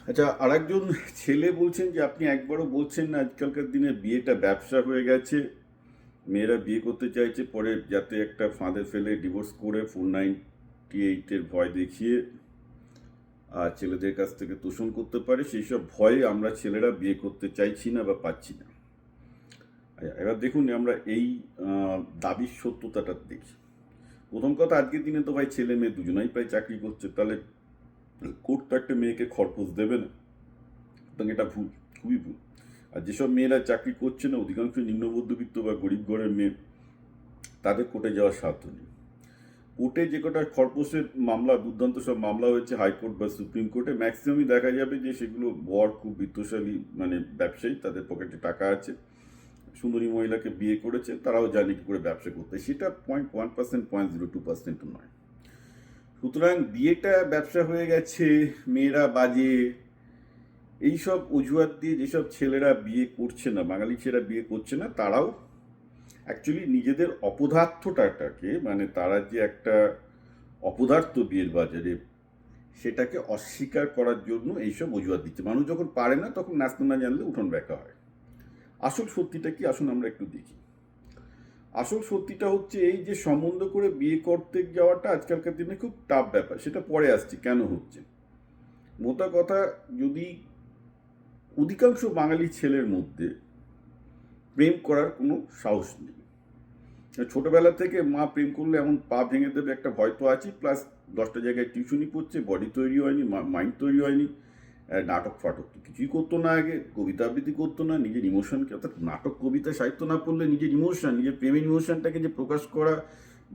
আচ্ছা, আরেকজন ছেলে বলছেন যে আপনি একবারও বলছেন না আজকালকার দিনে বিয়েটা ব্যবসা হয়ে গেছে। মেয়েরা বিয়ে করতে চাইছে, পরে যাতে একটা ফাঁদে ফেলে ডিভোর্স করে 498-এর ভয় দেখিয়ে আর ছেলেদের কাছ থেকে তোষণ করতে পারে, সেই সব ভয়ে আমরা ছেলেরা বিয়ে করতে চাইছি না বা পাচ্ছি না। এবার দেখুন, আমরা এই দাবির সত্যতাটা দেখি। প্রথম কথা, আজকের দিনে তো ভাই ছেলে মেয়ে দুজনাই প্রায় চাকরি করছে, তাহলে কোর্ট তো একটা মেয়েকে খরপোশ দেবে না। সুতরাং এটা ভুল, খুবই ভুল। আর যেসব মেয়েরা চাকরি করছে না, অধিকাংশ নিম্ন মধ্যবিত্ত বা গরিব ঘরের মেয়ে, তাদের কোর্টে যাওয়ার সাধ্য নেই। কোর্টে যে কটা খরপোশের মামলা, দুর্দান্ত সব মামলা হয়েছে হাইকোর্ট বা সুপ্রিম কোর্টে, ম্যাক্সিমামই দেখা যাবে যে সেগুলো বর খুব বিত্তশালী, মানে ব্যবসায়ী, তাদের পকেটে টাকা আছে, সুন্দরী মহিলাকে বিয়ে করেছে, তারাও জানে কি করে ব্যবসা করতে। সেটা 0.1%, 0.02% নয়। সুতরাং বিয়েটা ব্যবসা হয়ে গেছে, মেয়েরা বাজে, এইসব অজুহাত দিয়ে যেসব ছেলেরা বিয়ে করছে না, বাঙালি ছেলেরা বিয়ে করছে না, তারাও অ্যাকচুয়ালি নিজেদের অপদার্থটাকে, মানে তারা যে একটা অপদার্থ বিয়ের বাজারে, সেটাকে অস্বীকার করার জন্য এইসব অজুহাত দিচ্ছে। মানুষ যখন পারে না, তখন নাচতে না জানলে উঠোন ব্যাকা হয়। আসল সত্যিটা কি, আসুন আমরা একটু দেখি। আসল সত্যিটা হচ্ছে এই যে সম্বন্ধ করে বিয়ে করতে যাওয়াটা আজকালকার দিনে খুব টাফ ব্যাপার। সেটা পরে আসছে কেন হচ্ছে। মোটা কথা, যদি অধিকাংশ বাঙালি ছেলের মধ্যে প্রেম করার কোনো সাহস নেই। ছোটবেলা থেকে মা প্রেম করলে এমন পা ভেঙে দেবে একটা ভয় তো আছে, প্লাস 10টা জায়গায় টিউশনি পড়ছে, বডি তৈরি হয়নি, মাইন্ড তৈরি হয়নি। নাটক ফাটক তো কিছুই করতো না, আগে কবিতা আবৃত্তি করতো না, নিজের ইমোশনকে, অর্থাৎ নাটক কবিতা সাহিত্য না পড়লে নিজের ইমোশন, নিজের প্রেমের ইমোশনটাকে যে প্রকাশ করা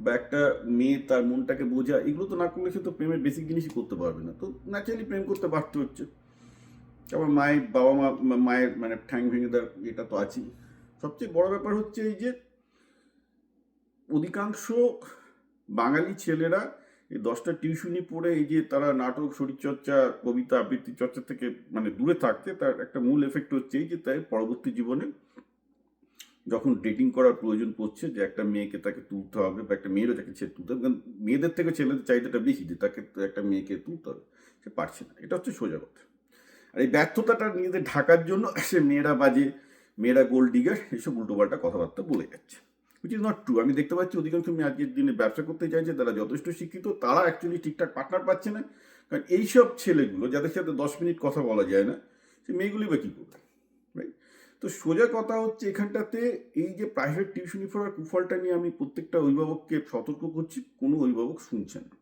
বা একটা মেয়ে তার মনটাকে বোঝা, এগুলো তো না করলে সে তো প্রেমের বেসিক জিনিসই করতে পারবে না। তো ন্যাচারালি প্রেম করতে বাধ্য হচ্ছে। আবার মায়ের বাবা মায়ের মানে ঠ্যাং ভেঙে দেওয়ার এটা তো আছেই। সবচেয়ে বড় ব্যাপার হচ্ছে এই যে অধিকাংশ বাঙালি ছেলেরা এই 10টা টিউশনি পড়ে এই যে তারা নাটক, শরীরচর্চা, কবিতা আবৃত্তি চর্চা থেকে মানে দূরে থাকতে, তার একটা মূল এফেক্ট হচ্ছে এই যে তাই পরবর্তী জীবনে যখন ডেটিং করার প্রয়োজন পড়ছে, যে একটা মেয়েকে তাকে তুলতে হবে বা একটা মেয়েরও তাকে ছেড়ে তুলতে হবে, কারণ মেয়েদের থেকে ছেলেদের চাহিদাটা বেশি, যে তাকে একটা মেয়েকে তুলতে হবে, সে পারছে না। এটা হচ্ছে সোজা কথা। আর এই ব্যর্থতাটা নিজেদের ঢাকার জন্য সে মেয়েরা বাজে, মেয়েরা গোল্ড ডিগার, এসব উল্টোপাল্টা কথাবার্তা বলে যাচ্ছে, উইচ ইজ নট ট্রু। আমি দেখতে পাচ্ছি অধিকাংশ মেয়ে আজকের দিনে ব্যবসা করতে চাইছে, তারা যথেষ্ট শিক্ষিত, তারা অ্যাকচুয়ালি ঠিকঠাক পার্টনার পাচ্ছে না। কারণ এইসব ছেলেগুলো যাদের সাথে 10 মিনিট কথা বলা যায় না, সে মেয়েগুলি বা কী করবে, রাইট? তো সোজা কথা হচ্ছে এখানটাতে, এই যে প্রাইভেট টিউশনি পড়ার কুফলটা নিয়ে আমি প্রত্যেকটা অভিভাবককে সতর্ক করছি, কোনো অভিভাবক শুনছেন না,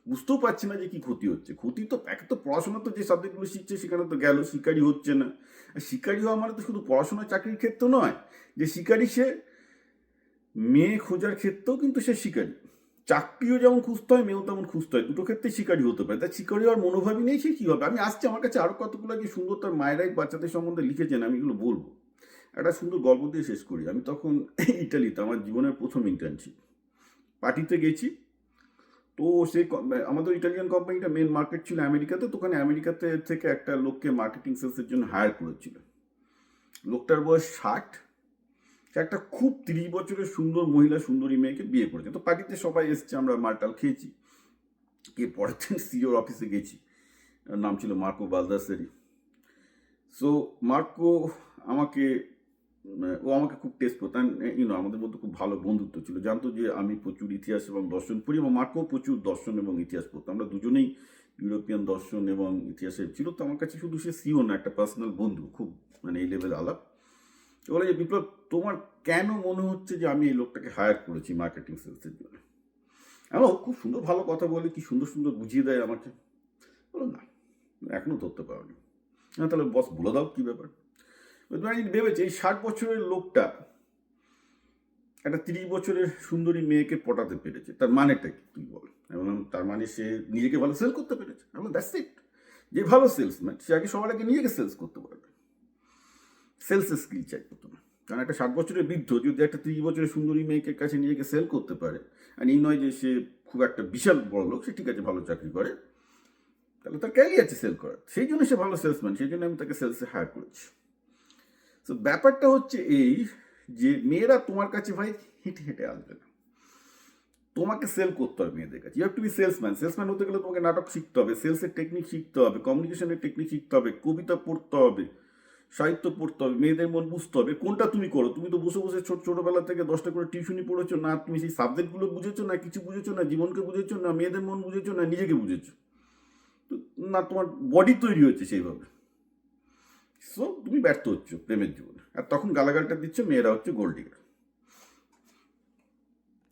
বুঝতেও পারছে না যে কি ক্ষতি হচ্ছে। ক্ষতি তো এক তো পড়াশোনা, তো যে সাবজেক্টগুলো শিখছে সেখানে তো গেল, শিকারি হচ্ছে না। আর শিকারি হওয়া মানে তো শুধু পড়াশোনা চাকরির ক্ষেত্রে নয়, যে শিকারি সে মেয়ে খোঁজার ক্ষেত্রেও কিন্তু সে শিকারি। চাকরিও যেমন খুঁজতে হয়, মেয়েও তেমন খুঁজতে হয়, দুটো ক্ষেত্রে শিকারি হতে পারে। তাই শিকারি হওয়ার মনোভাবই নেই, সে কী হবে। আমি আসছি, আমার কাছে আরও কতগুলো যে সুন্দর তার মায়েরাই বাচ্চাদের সম্বন্ধে লিখেছেন, আমি এগুলো বলবো। একটা সুন্দর গল্প দিয়ে শেষ করি। আমি তখন ইটালিতে, আমার জীবনের প্রথম ইন্টার্নশিপ, পার্টিতে গেছি। তো সেই আমাদের ইটালিয়ান কোম্পানিটা মেন মার্কেট ছিল আমেরিকাতে, তো ওখানে আমেরিকাতে থেকে একটা লোককে মার্কেটিং সেলসের জন্য হায়ার করেছিল। লোকটার বয়স 60, সে একটা খুব 30 বছরের সুন্দর মহিলা, সুন্দরী মেয়েকে বিয়ে করেছে। তো পার্টিতে সবাই এসছে, আমরা মালটাল খেয়েছি, কে পরের দিন সিওর অফিসে গেছি, নাম ছিল মার্কো বালদাসেরি। সো মার্কো আমাকে ও আমাকে খুব টেস্ট করতো, আমাদের মধ্যে খুব ভালো বন্ধুত্ব ছিল, জানতো যে আমি প্রচুর ইতিহাস এবং দর্শন পড়ি, এবং মার্কও প্রচুর দর্শন এবং ইতিহাস পড়তো। আমরা দুজনেই ইউরোপিয়ান দর্শন এবং ইতিহাসে ছিল। তো আমার কাছে শুধু সে সিও না, একটা পার্সোনাল বন্ধু, খুব মানে এই লেভেল আলাপ। তো বলে যে, বিপ্লব, তোমার কেন মনে হচ্ছে যে আমি এই লোকটাকে হায়ার করেছি মার্কেটিং সেলসের জন্য? আমার খুব সুন্দর ভালো কথা বলে, কি সুন্দর সুন্দর বুঝিয়ে দেয় আমাকে। বলো না, এখনো ধরতে পারোনি। হ্যাঁ, তাহলে বস বলে দাও কি ব্যাপার। তুমি ভেবেছে এই 60 বছরের লোকটা একটা 30 বছরের সুন্দরী মেয়েকে পটাতে পেরেছে, তার মানেটা কি তুই বল। এবং তার মানে সে নিজেকে ভালো সেল করতে পেরেছে। এবং দ্যাটস ইট। যে ভালো সেলসম্যান, সে আগে সবার আগে নিজেকে সেলস করতে পারবে। সেলসের স্কিল চাই প্রথমে। কারণ একটা 60 বছরের বৃদ্ধ যদি একটা 30 বছরের সুন্দরী মেয়েকে কাছে নিজেকে সেল করতে পারে, আর এই নয় যে সে খুব একটা বিশাল বড় লোক, সে ঠিক আছে ভালো চাকরি করে, তাহলে তার ক্যারি আছে সেল করার, সেই জন্য সে ভালো সেলসম্যান, সেই জন্য আমি তাকে সেলসে হায়ার করেছি। তো ব্যাপারটা হচ্ছে এই, যে মেয়েরা তোমার কাছে ভাই হেঁটে হেঁটে আসবে না। তোমাকে সেল করতে হবে মেয়েদের কাছে। You have to B salesman. Salesman হতে গেলে তোমাকে নাটক শিখতে হবে, সেলসের টেকনিক শিখতে হবে, কমিউনিকেশনের টেকনিক শিখতে হবে, কবিতা পড়তে হবে, সাহিত্য পড়তে হবে, মেয়েদের মন বুঝতে হবে। কোনটা তুমি করো? তুমি তো বসে বসে ছোটবেলা থেকে 10টা করে টিউশনি পড়েছো, না তুমি সেই সাবজেক্টগুলো বুঝেছো, না কিছু বুঝেছো, না জীবনকে বুঝেছো, না মেয়েদের মন বুঝেছো, না নিজেকে বুঝেছো, তো না তোমার বডি তৈরি হচ্ছে সেইভাবে। সো তুমি ব্যর্থ হচ্ছ প্রেমের জীবনে, আর তখন গালাগালটা দিচ্ছে মেয়েরা হচ্ছে গোল্ড ডিগার।